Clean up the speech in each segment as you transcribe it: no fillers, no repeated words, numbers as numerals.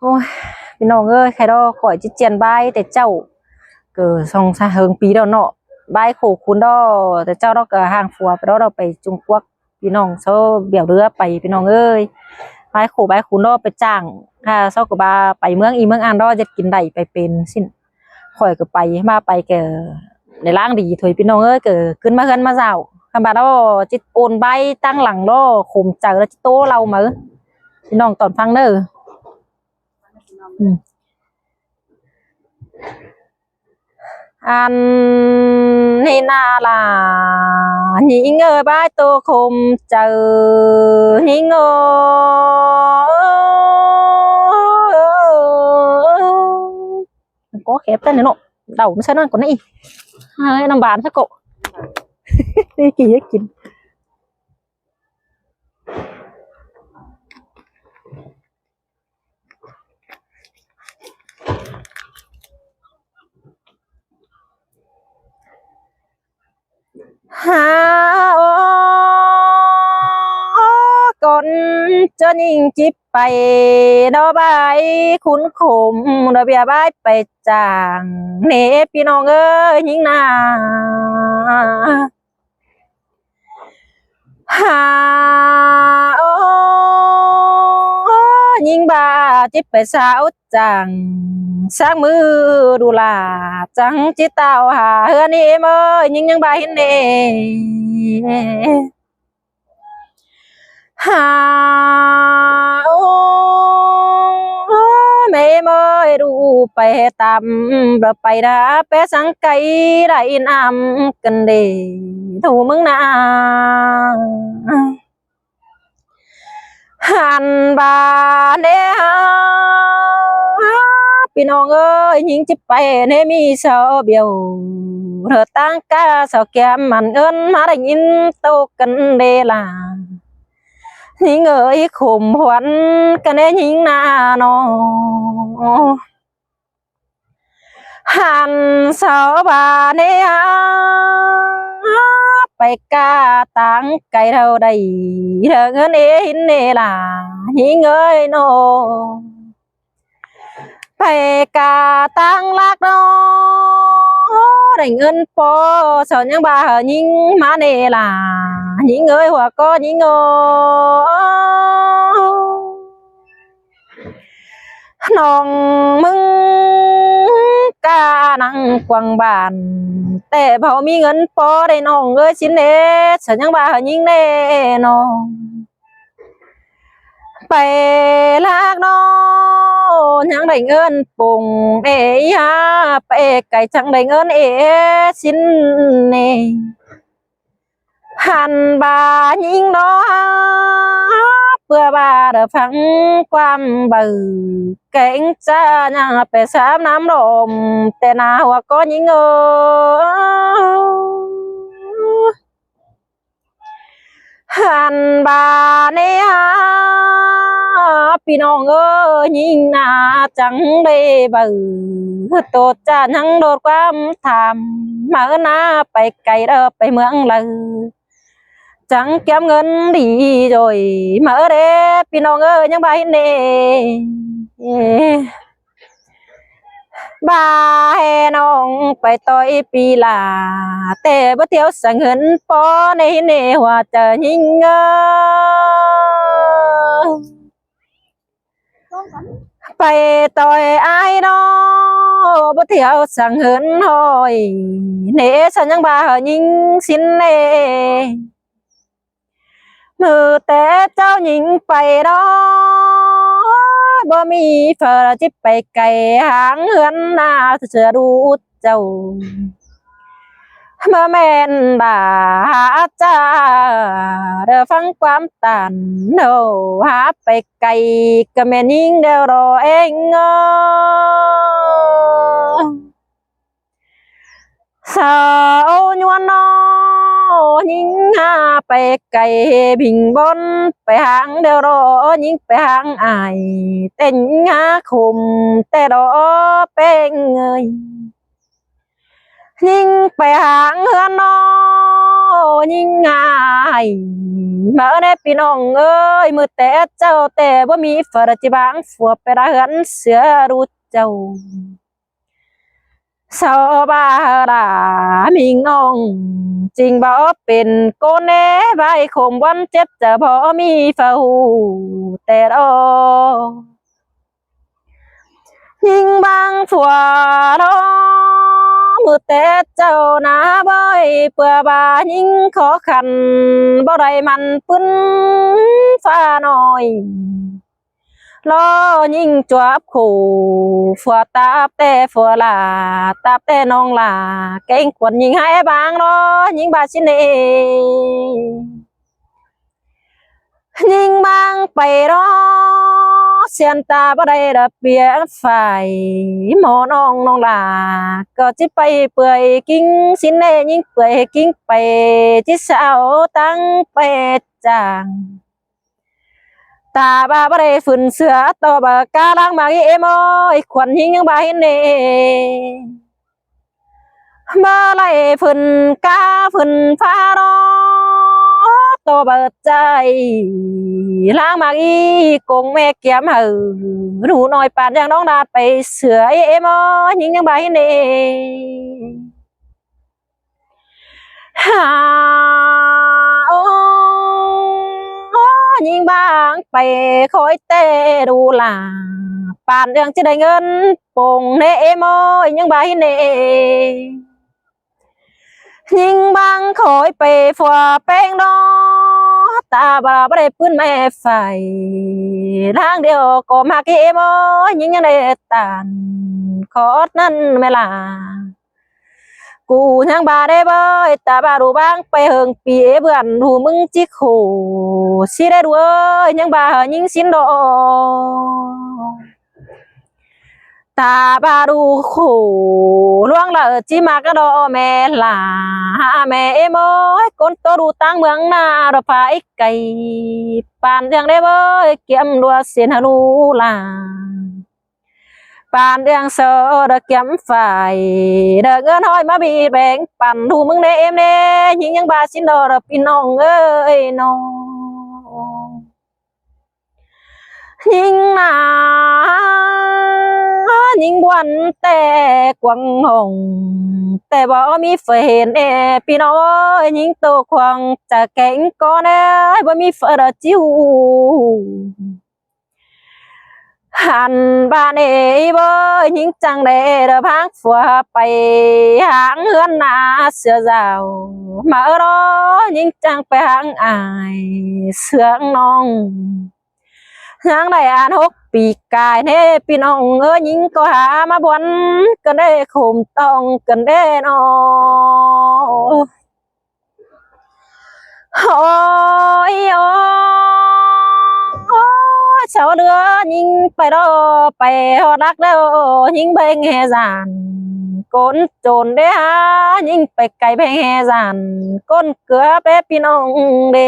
Ôi,พี่น้องเอ้ยใครดอข่อยจิเจียนบายแต่เจ้าเกิดสองสามเฮิงปีแล้วเนาะบายโขคุณดอแต่เจ้าดอกก็ห่างฟัวไปดอเราไปจุงกวักพี่น้องเซาเบี่ยวเรือไปพี่น้องเอ้ยบายโขบายคุณดอไปจ้างค่ะเซาก็บาไปเมืองอีเมืองอันดอจะกินได้ไปเป็นสิ้นข่อยก็ไปมาไปแกในร่างดีถอยพี่น้องเอ้ยเกิดขึ้นมาเฮือนมาเจ้าคำบาดอจิตโอนใบตั้งหลังดอข่มใจแล้วจิตโตเรามาพี่น้องตอนฟังเด้ออันนี่นาลาnhị ngơ bái tô khum chờ nhị ngơ có khép tên này nọ đầu nó sẽ nó còn này hai năm bàn sao cậu đi kỳ hết kín ha ô con cho nhìn chip ไปดอกใบคุ้นขมดอกเบี้ยใบไปจางเนพี่น้องเอ้ยยิงนาหาโอ้ยิงบาจิบไปสาวจังสักมือดูลาจังจิตเต่าหาเฮือนี่เมื่อยิงยังบาเห็นเน่หาโอ้ไม่เมื่อดูไปตามเราไปดาไปสังไกได้นำกันเดถูมึงนาหันบาเด้พี่น้องเอ้ยยิงจิไปเนมีเสาเบียวเธอตั้งกาเสาแก้มมันเอินมาได้ยินโตกันเดล่ะยิงเอ้ยข่มหวนกันเนยิงนาโนหันเสาบาเนียไปกาตั้งไก่เท่าใดเธอเงินเอ็นเนล่ะยิงเอ้ยโนไปกาตั้งลักน้อได้เงินพอสอนยังบายิงมาเนล่ะยิงเอ้ยหัวก็ยิงโง่น้องมึงกานังกวางบานแต่พอมีเงินพอได้น้องเอ้ยชิ้นเน่สอนยังบายิงเน่น้องไปลากน้องยังได้เงินปุ่งเอ้ยฮะไปไก่จังได้เงินเอ้ชิ้นเน่หันบายิงน้องเพื่อบาเดฟังความเบื่อเก่งจ้ายังไปสามน้ำลมแต่นาหัวก็ยิงหันบาเนี่ยพี่น้องเอ้ยยิงนาจังได้เบื่อโตจ้ายังโดดความทำมาหน้าไปไกลเด้อไปเมืองเลยจังเก็บเงินดีrồi mở đế พี่น้องเอ้ยยังบาเห็นเน่บาเฮน้องไปต่อยปีลาแต่บ่เที่ยวสั่งเงินพอในเน่ว่าจะยิงไปต่อยไอ้น้องบ่เที่ยวสั่งเงินหอยเน่ฉันยังบายิงสินเน่มือแต่เจ้าหญิงไปดอบ่มีเฟอร์จิบไปไกลหางเหือนหน้าเสือดูเจ้าเมื่อแม่นบ่าหาจ้าเด้อฟังความตันโนหาไปไกลก็แม่นยิ่งเดียวรอเองสาวยวนนอยิงหาไปไกลบิงบนไปหางเดียวรอยิงไปหางอายเต้นหาคุมแต่รอเป็นเงยยิงไปหางเฮือนนอ ยิ่งง่ายมาแน่พี่น้องเอ้ยมือแต่เจ้าแต่บ่มีฝรั่งจิบางฝัวไปราหันเสือรู้เจ้าสาวบาดามิงน้องจริงบ่เป็นโกเน่ใบคมวันเจ็บจะบ่มีเฝ้าแต่รอยิ่งบางฝัวรอมือแต่เจ้าหน้าบ่อยเปื่อบายิ่งขอขันบ่ได้มันปึ้นฟ้าน้อยรอยิ่งจวบขู่ฝัวตาบแต่ฝัวลาตาบแต่น้องลาเก่งควรยิ่งให้บางรอยิ่งบาชินเอยิ่งบางไปรอเสียนตาบ่ได้ระเบียบฝ่ายหมอน้องน้องลาก็จิไปเปื่อยกิ้งสินเนยิ่งเปื่อยกิ้งไปจิสาวตั้งไปจางตาบาบ่ได้ฝืนเสือต่อบากาลังมาเอมอยขวัญหิงยังบาเห็นเนบ่ไล่ฝืนกาฝืนฟ้ารอตัวเบิดใจล้างมาอีกงแม่เกียมหือหนูน้อยปานยังน้องดาดไปเสือเอมอยิงยังใบเนฮาโอ้ยิงบางไปคอยเตะดูลาปานยังจะได้เงินปงเนเอมอยังใบเนยิงบางคอยไปฝัวแป้งดอตาบาบ่ได้ปืนแม่ไฟทางเดียวก็มาเกมยิงยังได้ตานขอดนั่นไม่ลากูยังบาได้บ่อยตาบาดูบางไปเฮิงปีเบื่อนหูมึงจิโคสิได้ด้วยยังบายิงสินดอตาบาดูโขล่วงละจิมากระดอแม่ลาแม่เอโมยคนโตดูตั้งเมืองนาดพายไก่ปานยังได้บ่เกี่ยมดัวเสียนฮารูลาปานเดืองโซดเกี่ยมฝ่ายเด้อเงินห้อยมาบีแบ่งปันดูมึงเนเอ็มเนยิงยังบาสินดอพี่น้องเอ้ยน้องยิงนายิงวันแต่กวางหงแต่บ่มีเฟนพี่น้อยยิงโตควงจะแก่งก็แน่บ่มีเฟอจิ้วหันบ้านบ่ยิงจังได้เด้อพักฝัวไปหางเฮือนนาเสือเจ้ามา รอยิงจังไปหางอายเสืองน้องยังได้อ่าน6 ปีกายเน่พี่น้องยิงก็หามาบวนกันได้ข่มต้องกันได้นอโอ้ยโอ้เช้าเดือยิงไปรอไปหอดักแล้วยิงไปแง่จานก้นโจรได้ฮะยิงไปไกลไปแง่จานก้นเกลือไปพี่น้องเด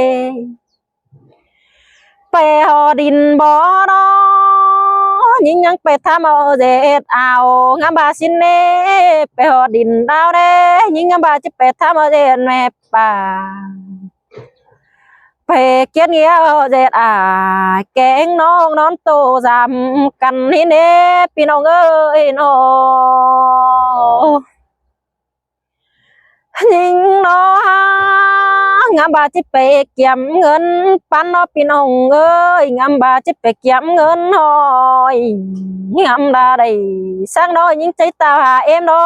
ไปหอดินบ่อรอยิงยังไปทำเอาเด็ดเอางามบาสินเน่ไปหอดินดาวเด้ยิงงามบาจะไปทำเอาเด็ดแม่ป่าไปเกียนเงี้ยเด็ดแกงน้องนอนโตจำกันนี่เน่พี่น้องเอ้ยน้องยิงน้องงามบาจิไปเกี่ยมเงินปันน้อพี่น้องเอ้ยงามบาจิไปเกี่ยมเงินหอยงามดาได้สร้างน้อยยิงใจตาหาเอ็มน้อ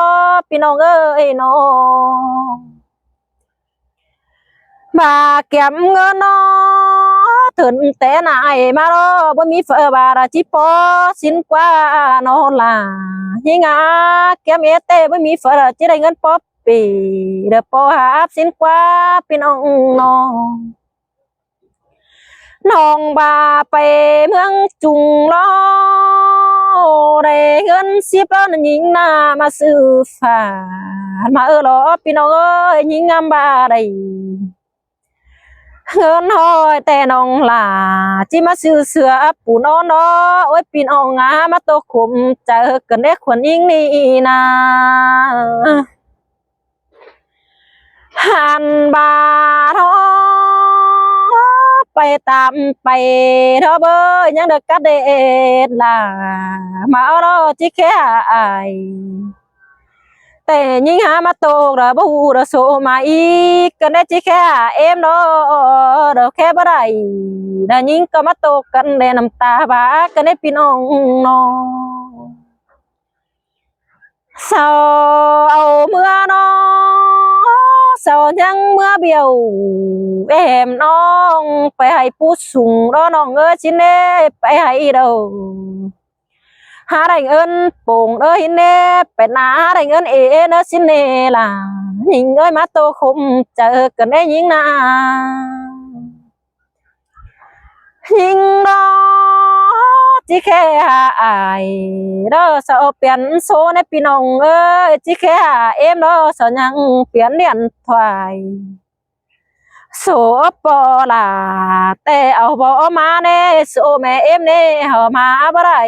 พี่น้องเอ้ยน้องบาเกี่ยมเงินน้อถึงแต่นายมารอบ่มีเฟอบาราจิปอสินกว่านอลายิงเกี่ยมเต้บ่มีเฟอจิได้เงินปอปีเดปอหาสินกว่าพี่น้องน้องบาไปเมืองจุงล้อได้เงิน10 ล้านยิงหน้ามาซื้อฝามารอพี่น้องเอ้ยยิงงามบาได้เงินหอยแต่น้องหลาจิมาซื้อเสือปูนอนอโอ้ยพี่น้องมาตกขุมเจอกันได้ขวัญยิงนี่นา หันบาทอไปตามไปเธอเบอยังเด็กกระเด็ดล่ะมาเอาเราจิแค่อายแต่ยิ่งหามาโตกระบูระโซมาอีกกันได้จิแค่เอ็มเนาะเด็กแค่บ่ได้แต่ยิ่งก็มาโตกันได้น้ำตาบากันได้พี่น้องเนาะเศร้าเอาเมื่อน้องเศร้ายังเมื่อเบี้ยวแอมน้องไปให้ผู้สูงรอน้องเอ้ยชินเน่ไปให้เด้อหาได้เงินโป่งเอ้ยเน่ไปหาได้เงินเอเนชินเน่ล่ะยิงเอ้ยมาโตคมเจอกันได้ยิงนายิงน้องจิแค่หาอายเด้อเสาเปลี่ยนโซในพี่น้องเอ้ยจิแค่หาเอ็มเด้อเสายังเปลี่ยนเรียนถวายโซปอล่ะแต่เอาบ่มาเน่โซแม่เอ็มเน่เฮามาบ่ได้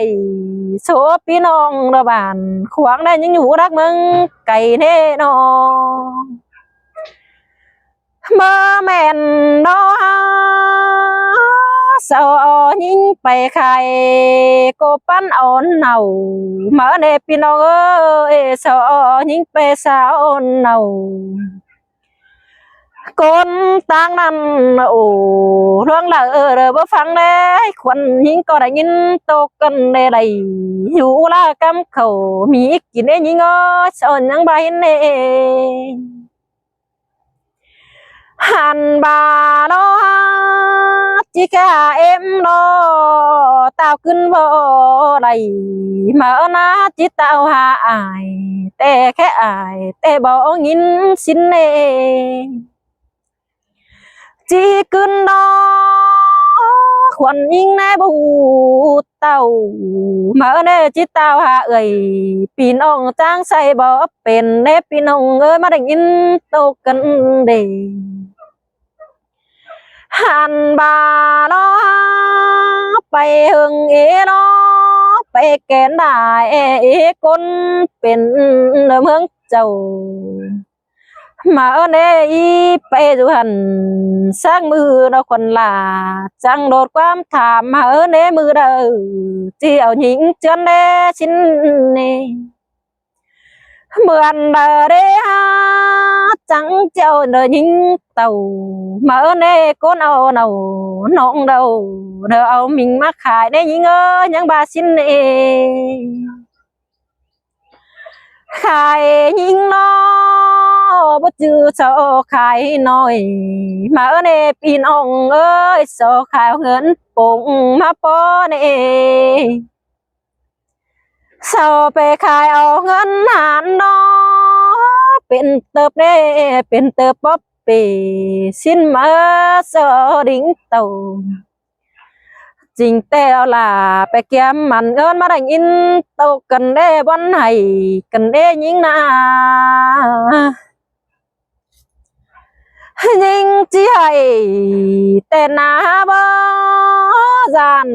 โซพี่น้องระบานขวางได้ยังอยู่รักมึงไก่เน่นอมาแม่นดอเสายิงไปไข่ก็ปั้นอ่อนเนามาเนพี่น้องเอ้ยเสายิงไปสาวเนาคนต่างนั้นโอ้เรื่องละบ่ฟังเลยควันยิงก็ได้ยินตกกันได้ไดอยู่ละกำเขามีกินได้ยิงอ้อสอนยังใบเน่หันบาโลจิกาเอ็มโลตาวขึ้นบ่ได้มานาจิตาวหาอายแต่แค่อายแต่บ่ยินสินเน่จีขึ้นดอควันยิงในบูเต่ามาเน่จิตาวหาเอ่ยพี่น้องจ้างใส่บ่เป็นเน่พี่น้องเอ้ยมาได้ยินตกกันเด้หันบาลอไปหึงเอลอไปแกนได้เอคนเป็นเมืองเจ้ามาเนอีไปดูหันสร้างมือเราคนลาจังโดดความถามมาเนมือเด้อเจียวหญิงเจือนเนชิ้นนี่เหมือนเดเรฮาจังเจ้าเดยิงเต่ามาเน่ก้นเอาเนาน้องเดาเดาเอามิงมาขายได้ยิงยังบาสินเอขายยิงน้อบ่จือโซขายน้อยมาเน่พี่น้องเอ้ยโซขายเงินปุ่งมาป้อเน่เศร้าไปขายเอาเงินหารน้อเป็นเติบเน่เป็นเติบป๊อปปีสิ้นมาสอดิ่งเต่าจริงแต่เอาล่ะไปเก็บมันเงินมาได้ยินเต่ากันได้วันให้กันได้ยิงนายิงจีให้แต่นาบ่จาน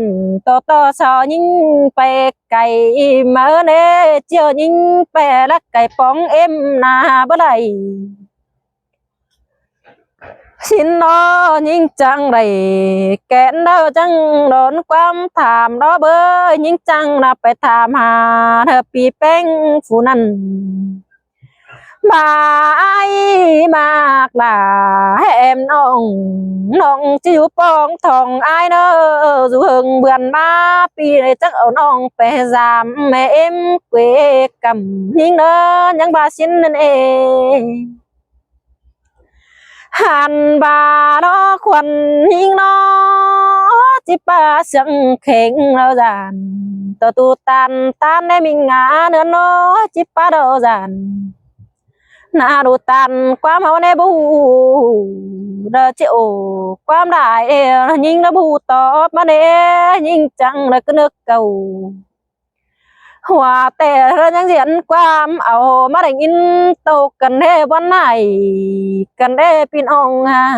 ต่อสอยิงไปไก่มาเน่เจียวยิงไปละไก่ป้องเอ็มนาบ่ได้สินน้อยิงจังไรแกนเด้อจังโดนความถามรอเบอยิงจังนับไปถามหาเธอปีแป้งฟูนั้นบายมากล่ะแอมน้องจะอยู่ปองทองอายเนอdù hừng bườn ba pi này chắc ởน้องไปgiảm mẹ em quê cầm nhưng đó những bà xin nên ê hàn bà đó khuẩn nhưng nó chỉ ba sẵn khen lâu dàn tờ tu tan tan để mình ngã nữa nó chỉ ba đâu dàn na đồ tàn quá máu nè bù đờ chịu quá đại nhưng nó bù to mà nè nhưng chẳng là cái nước cầu hòa tệ ra những diễn qua ảo mà đánh in tàu cần đêวันnày cần đê pin ông à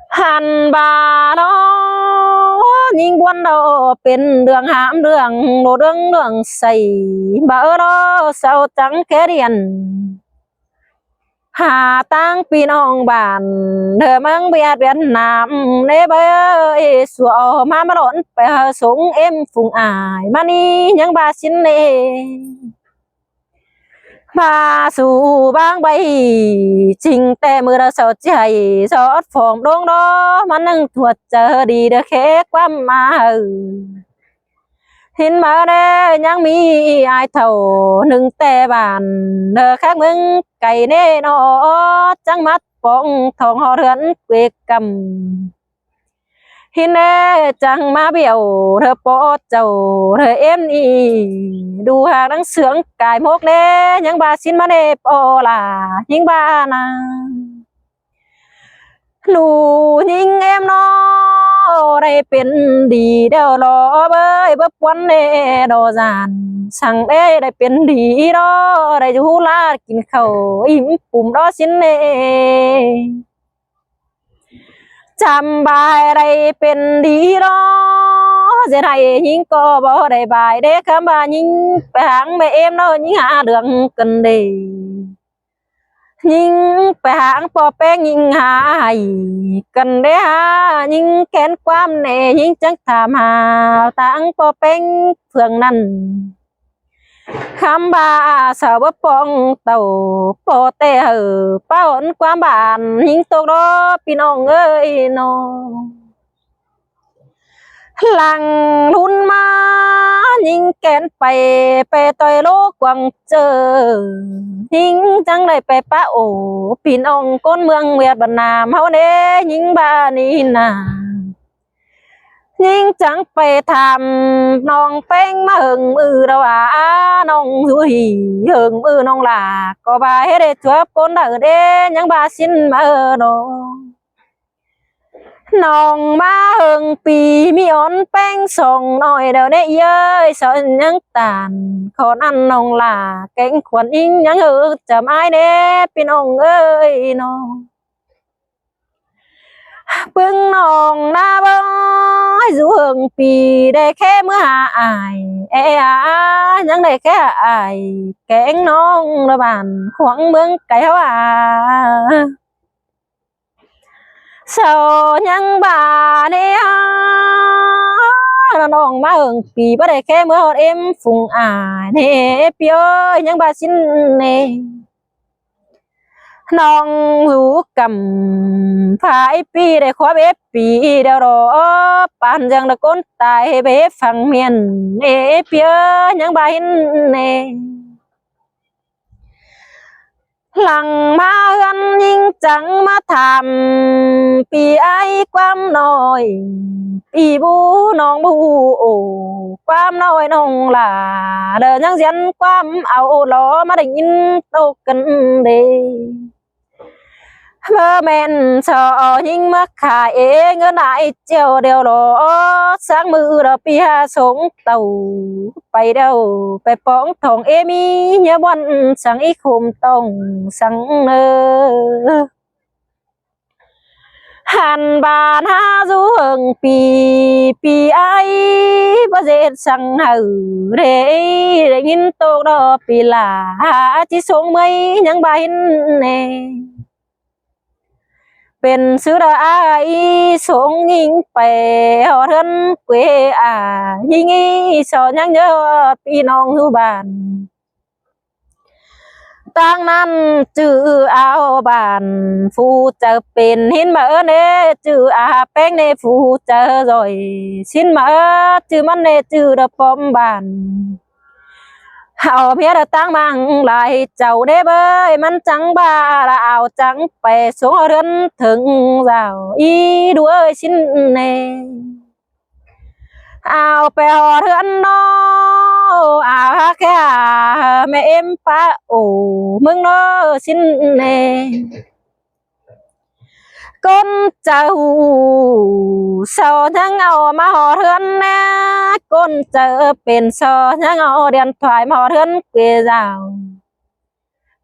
หันบาđóยิ่งวันเราเป็นเรื่องหามเรื่องโนเรื่องใส่บ่đó sao chẳng kể điền หาตั้งพี่น้องบ้านเธอมังเบียดเวียดนามในเบยสัวมาหลอนไปสงเอ็มฟุงอายมานี่ยังบาสินเนมาสู่บางใบจริงแต่มือเราสดใจสอดฟองดวงดอมันนั่งถวดเจอดีเด้อแค่ความมาเห็นมาได้ยังมีอายเท่าหนึ่งแต่บ้านเธอข้างมึงไก่เน่นอจังมัดปองทองหอเรือนเกวกกำเห็นแน่จังมาเบี้ยวเธอปอเจ้าเธอเอ็มอีดูหางนังเสืองกายมกเน่ยังบาสินมาเนปอลายิงบานาหนูยิงเอ็มนอได้เป็นดีเดียวรอเบยเบบวันเนดอจานสั่งได้เป็นดีรอได้จูลากินข้าวอิ่มปุ่มรอสินเนจำบายได้เป็นดีรอจะได้ยิงก็บ่ได้บายเด็กคำบายิงไปหางแม่เอ็มน้อยิงหาเดืองกันเดยิงไปหางปอแป้งยิงหายกันเด้ฮะยิงแขนความเนยิงจังถามหาตังปอแป้งเพื่องนั้นคำบาสาวปองเต่าปอเตอป้าอ่อนความบานยิงตกรอพี่น้องเอ้ยน้องหลังลุ้นมายิงแกนไปต่อยโลกกวางเจอยิงจังได้ไปป้าโอพี่น้องก้นเมืองเวียดนามเฮาเด้ยิงบ้านี่นายิงจังไปทำน้องเป้งมาหึงมือเราน้องหุยหึงมือน้องหลาก็บาให้ได้ชัวปนเด้อเด้ยังบาสินมาโนน้องมาหึงปีมีอ่อนแป้งส่งหน่อยเดี๋ยวนี้เย้ยสอนยังตานขอนั่นน้องหลาแกงขวัญอิงยังจะไม้เด้พี่น้องเอ้ยน้องปึ้งน้องหน้าบ้อยสู่หึงปีได้แค่เมื่อหาอายยังได้แค่อายแกงน้องระบานขวางเมืองไก่เฮาเศร้ายังบาเนี่ยน้องมาเอิงปีบ่ได้แค่เมื่อเอ็มฟุงอายเนเปียวยังบาสินเนน้องรู้กำพายปีได้ขอเบปีเดียวรอปานยังตะก้นตายเบฟังเมียนเนเปียวยังบาหินเนหลังมากันยิ่งจังมาทำปีไอความน้อยปีบูน้องบูโอความน้อยน้องหลาเดินยังเสียนความเอาล้อมาได้ยินตกกันเดเมื่อแม่นสอยิ่งมาขายเองเงินไหนเจียวเดียวรอสังมือเราปีหาสงเต่าไปเดียวไปป้องทองเอมีเยาวันสังอีคุมต้องสังเนอหันบานหาจูเฮิงปีไอบ่เจ็ดสังหือเรได้ยินโตดอปีลาจิสงไม่ยังบาหินเนเป็นสุดาสงยิงไปหอเทินเกวยิงสอนยังเยอะพี่น้องทุบ้านตั้งนั้นจื้อเอาบ้านฟูจะเป็นหินมาเนจื้อแป้งในฟูจะรอยสินมาจื้อมันเนจื้อระปอมบ้านเอาเพียรตั้งมังลายเจ้าเด้เบยมันจังบาละเอาจังไปสงเรือนถึงเจ้าอีด้วยชิ้นเนเอาไปหอเรือนนอเอาแค่แม่เอ็มป้าโอ้มึงนอชิ้นเนก้นเจ้าสอทั้งเอามาหอเรือนนะก้นเจอเป็นสอทั้งเอาเดียนถอยมาหอเรือนเกลียว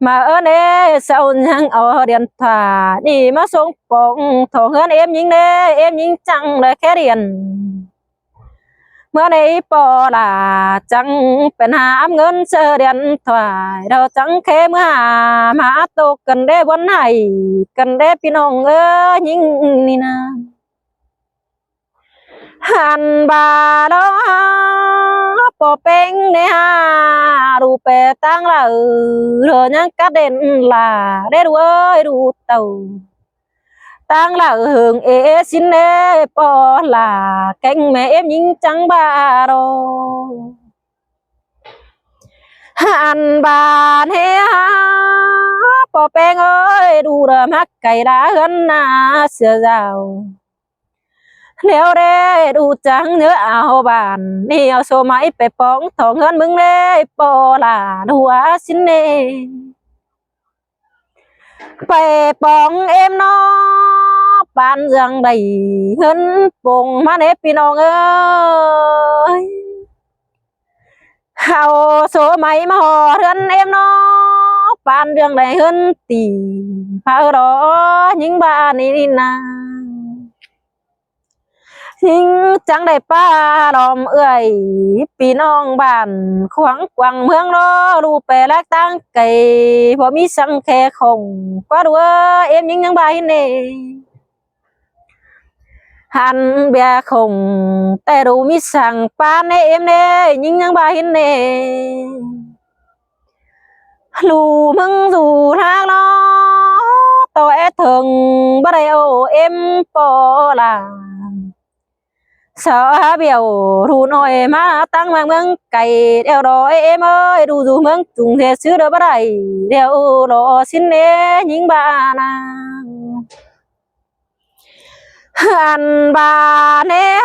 มาเน่เสาทั้งเอาเดียนถอยนี่มาส่งปองถอเฮือนเอ็มยิงเน่เอ็มยิงจังเลยแค่เรียน เมื่อในปอลาจังเป็นหามเงินเสเดียนถวายเราจังเคเมื่อมาตกกันได้วันไหนกันได้พี่น้องยิ่งนี่นะหันบาดอปอเป็งเนฮารูเปตังละเรยังกระเด็นลาได้ดูดูเต่าtăng là hưởng ế xin ế bỏ là cánh mẹ em nhìn trắng bà đồ ăn bà nè bỏ bèn ơi đủ ra mắc cày đá gân na sửa rào nếu đê đủ trắng nhớ áo bàn nèo số máy bè bóng thọ ngân mừng đê bỏ là đùa xin nè bè bóng em nó ban rằng đầy ngân vùng má nếpพี่น้องơi hào số máy mà họ thân em nó ban rằng đầy hơn tỷ phao đó những bà này nè nhưng chẳng đầy pa đòm ơi พี่น้องบ้านขวางกวางเมืองเนาะรูปแปรลักตั้งไก่พอมีสังแค่คงกว่าด้วยเอ็มยังใบนี่hắn bè khổngแต่ดูมิสั่งปานในเอ็มเน่ยิ่งยังบาหินเน่ลูมึงdù thang nó tôi thường bắt đầu em bỏ là sợ biểu thu nói má tăng mang mương cày đeo đó em ơi đủ dù mương trùng thế xứ đỡ bắt đầy đeo đó xin nè những bà nàng ăn bà nè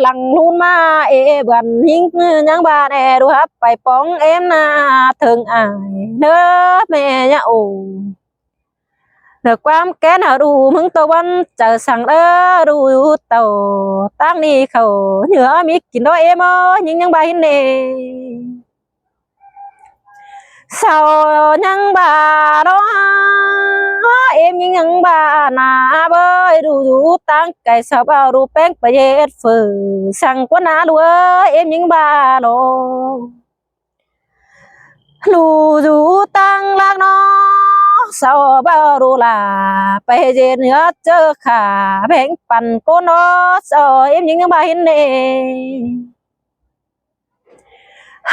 lằng luôn mà ê bần những những bà nè đu hấp bài bóng em na thường ai nỡ mẹ nhậu được quam cái nào đủ mừng tàu bắn chờ sang đó đủ tàu tăng đi khẩu nhớ mi kín đó em ơi những bà hin nè sao những bà đó em những bà na bơi đủ tăng cái sao bao đủ bén phải dễ phừ sang quá na đua em những bà đó lù dù tăng lạc nó sao bao đủ là phải dễ nữa chớ khả bénปั่นcô nó sao em những bà hin nè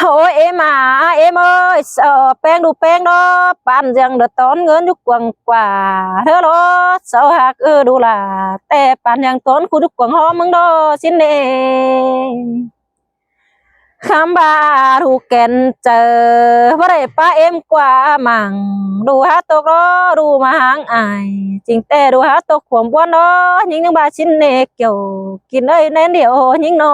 ôi em à em ơi sợ bén đủ bén đó bạn rằng được tốn ngân lúc quăng quả thế đó sợ hạc đủ làแต่bạn rằng tốn khu lúc quăng ho mừng đó xin nè khám bà đủ kèn chờ với đây ba em qua mảng đủ hát tốt đó đủ mà hàng ai chính tệ đủ hát tốt khoản buôn đó những bà xin nè kiểu kín ơi nên điều những nó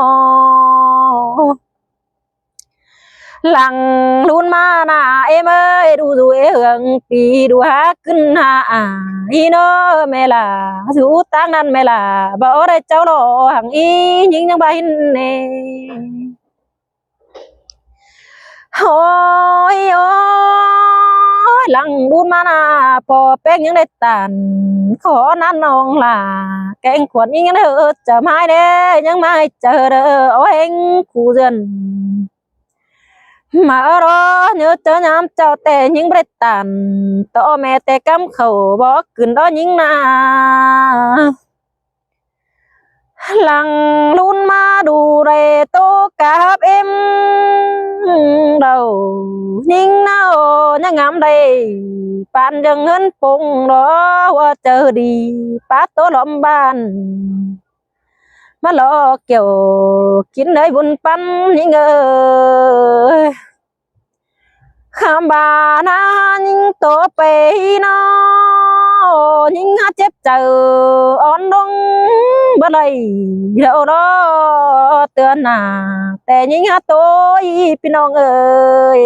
lằng luôn mà na em ơi đủ dù ế hưởng vì đủ hát cưng hạ y nó mẹ là dù tăng năn mẹ là bỏ đây cháu đó hàng y những bà hin nè ôi ôi lằng luôn mà na bỏ bén những đây tàn khó năn nong là cái khuẩn những cái chờ mai đấy những mai chờ đợi ôi anh khu dân mà đó nhớ chớ nhám chào tè những bệ tàn to mẹ tè cắm khẩu bó cứng đó những na lằng luôn mà đủ đầy tô cả em đầu nhưng nào nhá ngắm đây bạn dừng hơn phùng đó qua chờ đi phát tố lộm bàn mà lo kiểu kín đấy buồn pan những người khám bà na những tổ bể nó những hát chép chờ on đông bên đây đâu đó tựa nàแต่những hát tối pinong ơi